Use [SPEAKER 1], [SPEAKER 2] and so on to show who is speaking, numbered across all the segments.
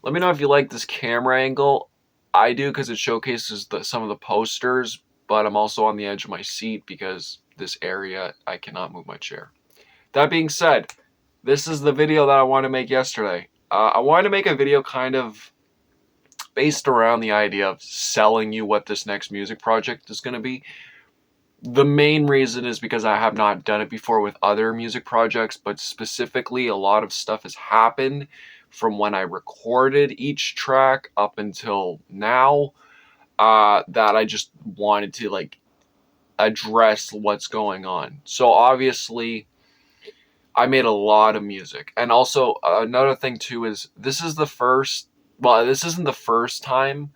[SPEAKER 1] Let me know if you like this camera angle. I do because it showcases some of the posters, but I'm also on the edge of my seat because this area, I cannot move my chair. That being said, this is the video that I wanted to make yesterday. I wanted to make a video kind of based around the idea of selling you what this next music project is going to be. The main reason is because I have not done it before with other music projects, but specifically a lot of stuff has happened from when I recorded each track up until now, that I just wanted to like address what's going on. So obviously I made a lot of music. And also another thing too is this isn't the first time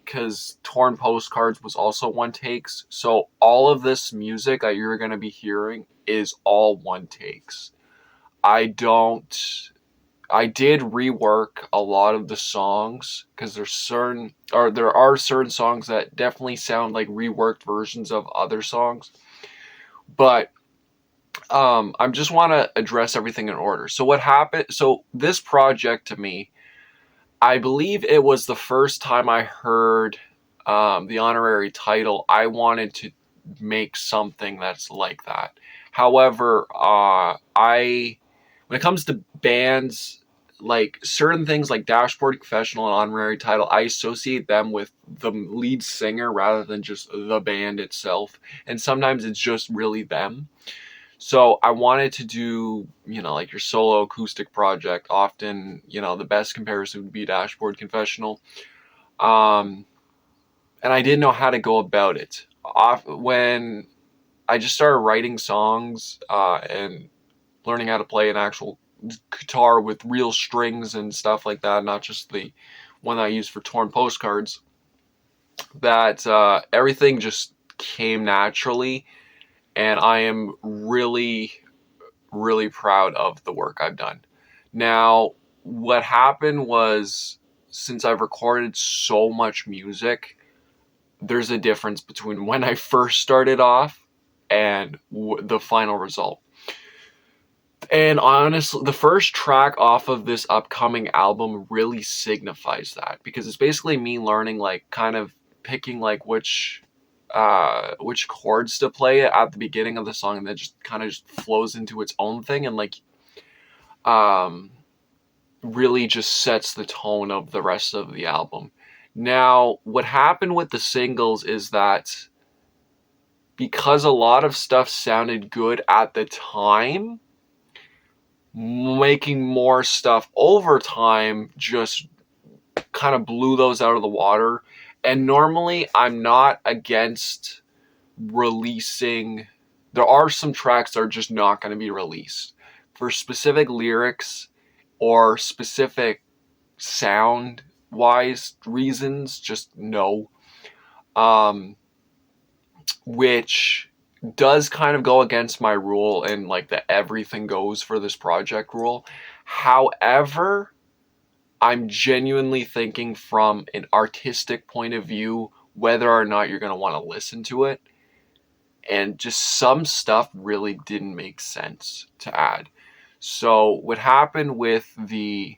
[SPEAKER 1] because Torn Postcards was also one takes. So all of this music that you're going to be hearing is all one takes. I don't, I did rework a lot of the songs because there are certain songs that definitely sound like reworked versions of other songs. But I just want to address everything in order. So what happened? So this project to me, I believe it was the first time I heard the honorary title. I wanted to make something that's like that. However, when it comes to bands, like certain things like Dashboard Confessional and honorary title, I associate them with the lead singer rather than just the band itself. And sometimes it's just really them. So I wanted to do, like your solo acoustic project. Often, the best comparison would be Dashboard Confessional. Um, and I didn't know how to go about it. When I just started writing songs and learning how to play an actual guitar with real strings and stuff like that, not just the one I use for Torn Postcards, that everything just came naturally. And I am really, really proud of the work I've done. Now, what happened was, since I've recorded so much music, there's a difference between when I first started off and the final result. And honestly, the first track off of this upcoming album really signifies that, because it's basically me learning, like, kind of picking like which chords to play at the beginning of the song, and then just kind of just flows into its own thing, and like um really just sets the tone of the rest of the album. Now, what happened with the singles is that because a lot of stuff sounded good at the time, making more stuff over time just kind of blew those out of the water. And normally I'm not against releasing. There are some tracks that are just not going to be released for specific lyrics or specific sound wise reasons. Just no. um which does kind of go against my rule and like the everything goes for this project rule. However, I'm genuinely thinking from an artistic point of view whether or not you're going to want to listen to it. And just some stuff really didn't make sense to add. So what happened with the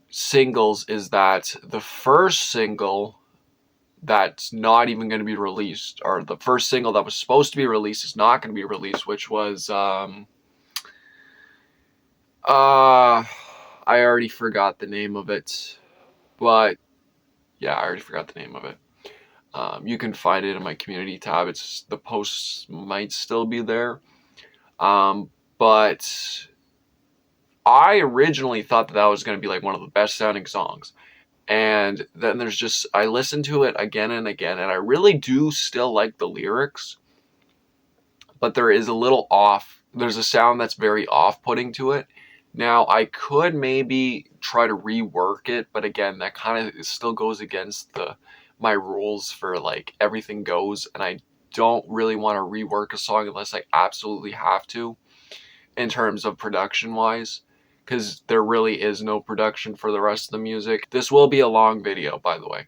[SPEAKER 1] singles is that the first single that's not even going to be released, or the first single that was supposed to be released is not going to be released, which was I already forgot the name of it, but yeah, I already forgot the name of it. You can find it in my community tab. It's the posts might still be there. But I originally thought that was going to be like one of the best sounding songs. And then I listened to it again and again, and I really do still like the lyrics, but there is a little off. There's a sound that's very off putting to it. Now, I could maybe try to rework it, but again, that kind of still goes against my rules for like everything goes, and I don't really want to rework a song unless I absolutely have to in terms of production wise, because there really is no production for the rest of the music. This will be a long video, by the way.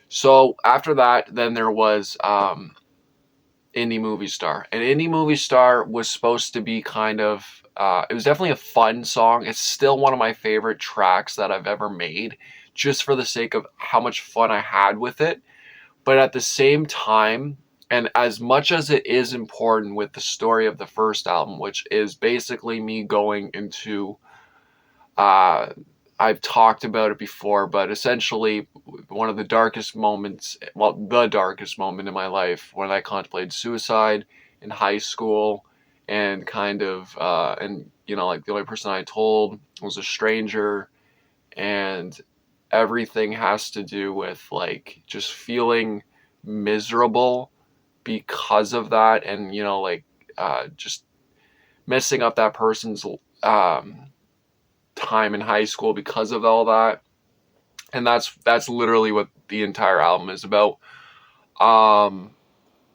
[SPEAKER 1] So after that, then there was Indie Movie Star. And Indie Movie Star was supposed to be kind of, it was definitely a fun song. It's still one of my favorite tracks that I've ever made, just for the sake of how much fun I had with it. But at the same time, and as much as it is important with the story of the first album, which is basically me going into, uh, I've talked about it before, but essentially one of the darkest moments, well, the darkest moment in my life, when I contemplated suicide in high school, and kind of, and you know, like the only person I told was a stranger, and everything has to do with like just feeling miserable because of that, and you know, like just messing up that person's um, time in high school because of all that. And that's literally what the entire album is about. um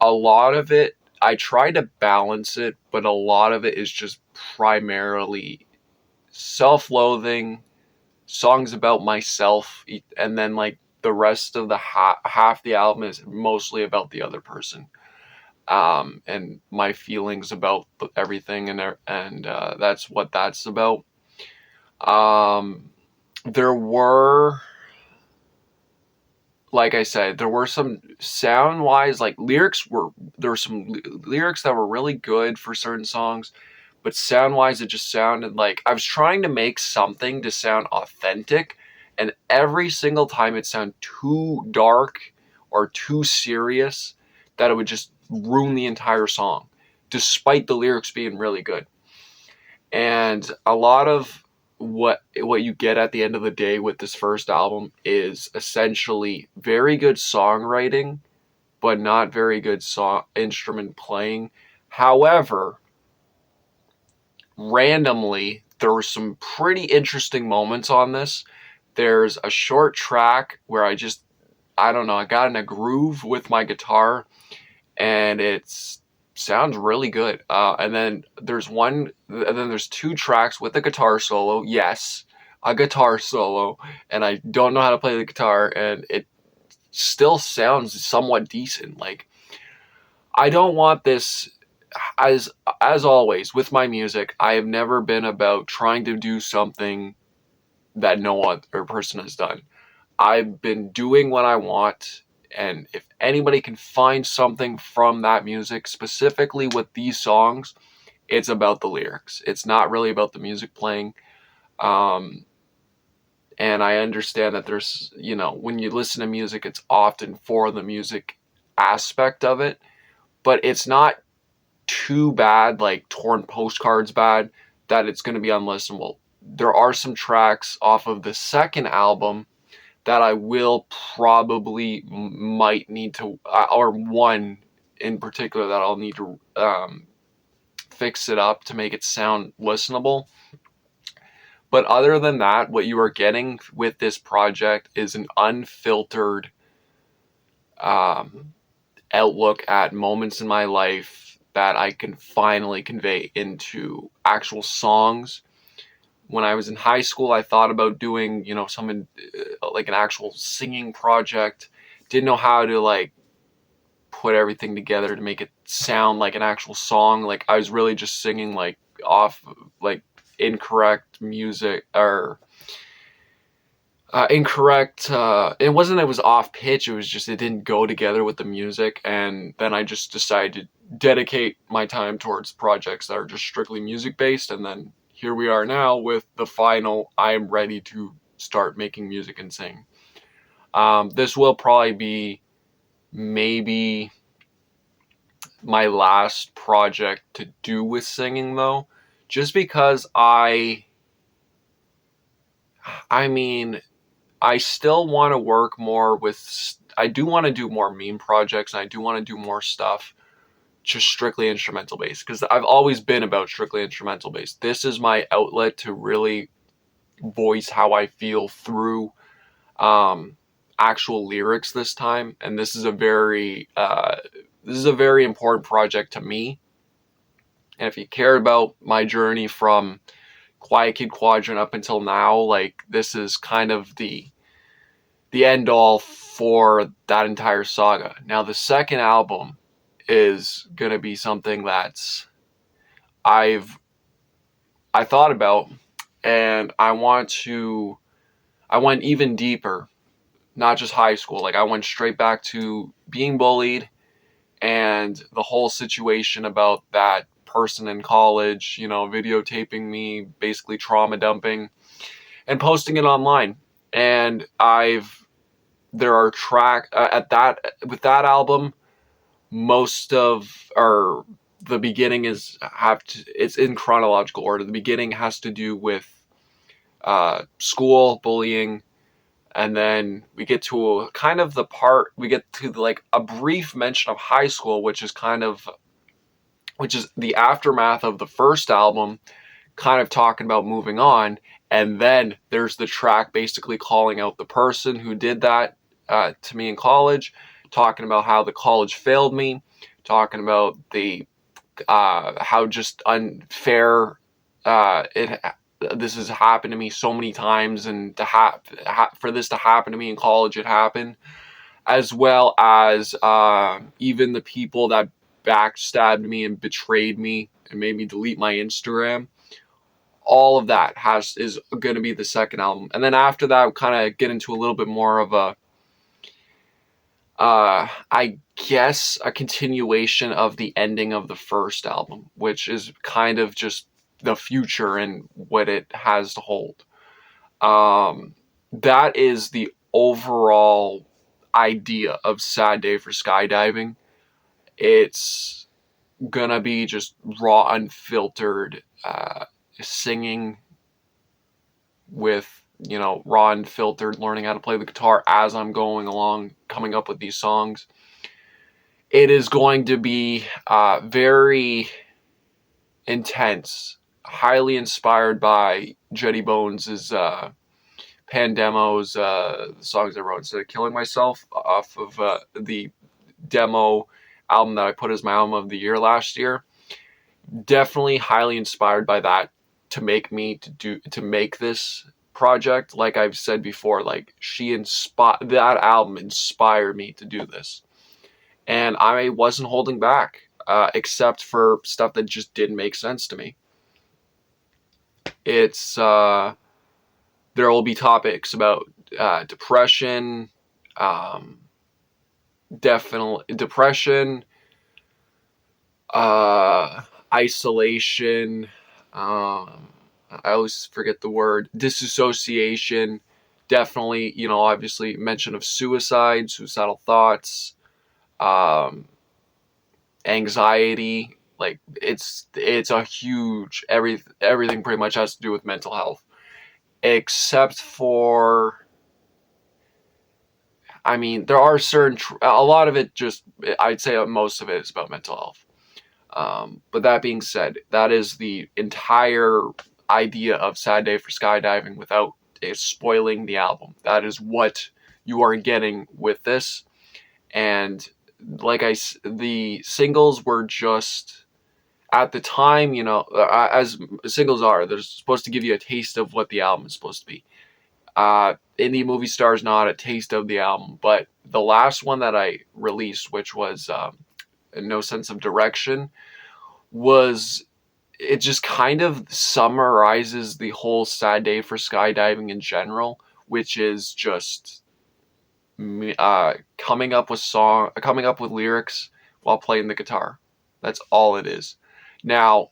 [SPEAKER 1] a lot of it, I try to balance it, but a lot of it is just primarily self-loathing, songs about myself, and then like the rest of the half the album is mostly about the other person, and my feelings about everything, and that's what that's about. um there were, like I said, there were some sound wise, like there were some lyrics that were really good for certain songs, but sound wise, it just sounded like I was trying to make something to sound authentic, and every single time it sounded too dark or too serious that it would just ruin the entire song, despite the lyrics being really good. And a lot of what you get at the end of the day with this first album is essentially very good songwriting, but not very good song instrument playing. However, randomly, there were some pretty interesting moments on this. There's a short track where I don't know, I got in a groove with my guitar, and it's sounds really good. And then there's two tracks with a guitar solo. Yes, a guitar solo, and I don't know how to play the guitar, and it still sounds somewhat decent. Like, I don't want this, as as always with my music, I have never been about trying to do something that no other person has done. I've been doing what I want, and if anybody can find something from that music, specifically with these songs, it's about the lyrics. It's not really about the music playing. Um, and I understand that there's, you know, when you listen to music, it's often for the music aspect of it, but it's not too bad, like Torn Postcards bad, that it's going to be unlistenable. There are some tracks off of the second album that I will probably might need to, or one in particular that I'll need to fix it up to make it sound listenable. But other than that, what you are getting with this project is an unfiltered um, outlook at moments in my life that I can finally convey into actual songs. When I was in high school, I thought about doing, you know, something like an actual singing project. Didn't know how to like put everything together to make it sound like an actual song. Like, I was really just singing like off like incorrect music, or incorrect. It wasn't that it was off pitch. It was just it didn't go together with the music. And then I just decided to dedicate my time towards projects that are just strictly music based. And then here we are now with the final. I'm ready to start making music and sing. This will probably be maybe my last project to do with singing, though, just because I mean, I still want to work more with, I do want to do more meme projects, and I do want to do more stuff just strictly instrumental based, because I've always been about strictly instrumental based. This is my outlet to really voice how I feel through um, actual lyrics this time, and this is a very important project to me. And if you care about my journey from Quiet Kid Quadrant up until now, like, this is kind of the end all for that entire saga. Now, the second album is going to be something that's I thought about, and I went even deeper, not just high school. Like I went straight back to being bullied and the whole situation about that person in college, videotaping me, basically trauma dumping and posting it online. And there are at that, with that album, most of, or the beginning it's in chronological order. The beginning has to do with school, bullying, and then we get to we get to like a brief mention of high school, which is the aftermath of the first album, kind of talking about moving on. And then there's the track basically calling out the person who did that to me in college, talking about how the college failed me, talking about the how just unfair it this has happened to me so many times, and for this to happen to me in college, it happened, as well as even the people that backstabbed me and betrayed me and made me delete my Instagram. All of that is going to be the second album, and then after that, we'll kind of get into a little bit more of a I guess a continuation of the ending of the first album, which is kind of just the future and what it has to hold. That is the overall idea of Sad Day for Skydiving. It's gonna be just raw, unfiltered singing with, raw, unfiltered learning how to play the guitar as I'm going along, coming up with these songs. It is going to be very intense, highly inspired by Jetty Bones' Pandemo's songs I wrote instead of killing myself, off of the demo album that I put as my album of the year last year. Definitely highly inspired by that to make this project. Like I've said before, like that album inspired me to do this. And I wasn't holding back, except for stuff that just didn't make sense to me. It's there will be topics about depression, definitely depression, isolation. I always forget the word, disassociation. Definitely, obviously mention of suicidal thoughts, anxiety. Like it's a huge everything pretty much has to do with mental health, except for, I mean, there are a lot of it just, I'd say most of it is about mental health. But that being said, that is the entire idea of Sad Day for Skydiving without spoiling the album. That is what you are getting with this. And the singles were just, at the time, as singles are, they're supposed to give you a taste of what the album is supposed to be. Indie Movie Star is not a taste of the album, but the last one that I released, which was No Sense of Direction, it just kind of summarizes the whole Sad Day for Skydiving in general, which is just coming up with lyrics while playing the guitar. That's all it is. Now,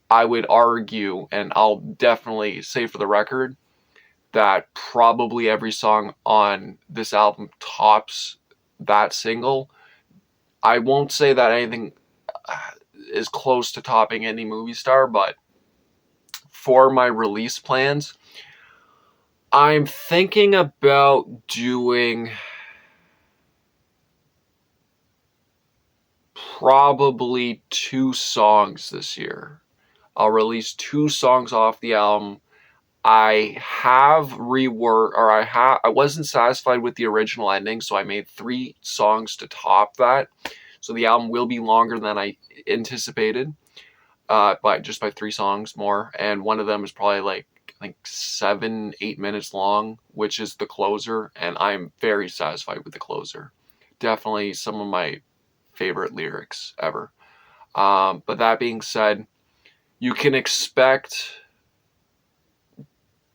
[SPEAKER 1] I would argue, and I'll definitely say for the record, that probably every song on this album tops that single. I won't say that anything is close to topping any movie star, but for my release plans, I'm thinking about doing probably 2 songs this year. I'll release 2 songs off the album. I have I wasn't satisfied with the original ending, so I made 3 songs to top that. So the album will be longer than I anticipated, by 3 songs more. And one of them is probably like, I think 7-8 minutes long, which is the closer. And I'm very satisfied with the closer. Definitely some of my favorite lyrics ever. But that being said, you can expect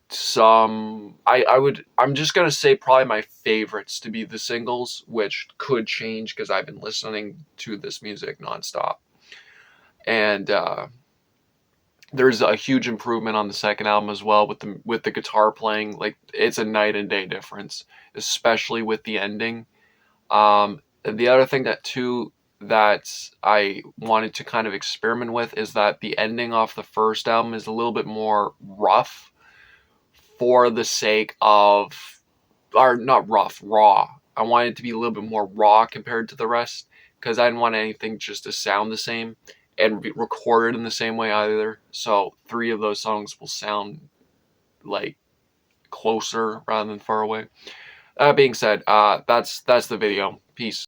[SPEAKER 1] some. I'm just gonna say probably my favorites to be the singles, which could change because I've been listening to this music nonstop. And there's a huge improvement on the second album as well with the guitar playing. Like, it's a night and day difference, especially with the ending. And the other thing that I wanted to kind of experiment with is that the ending off the first album is a little bit more rough for the sake of, or not rough, raw. I wanted it to be a little bit more raw compared to the rest because I didn't want anything just to sound the same and be recorded in the same way either. So 3 of those songs will sound like closer rather than far away. That being said, that's the video. Peace.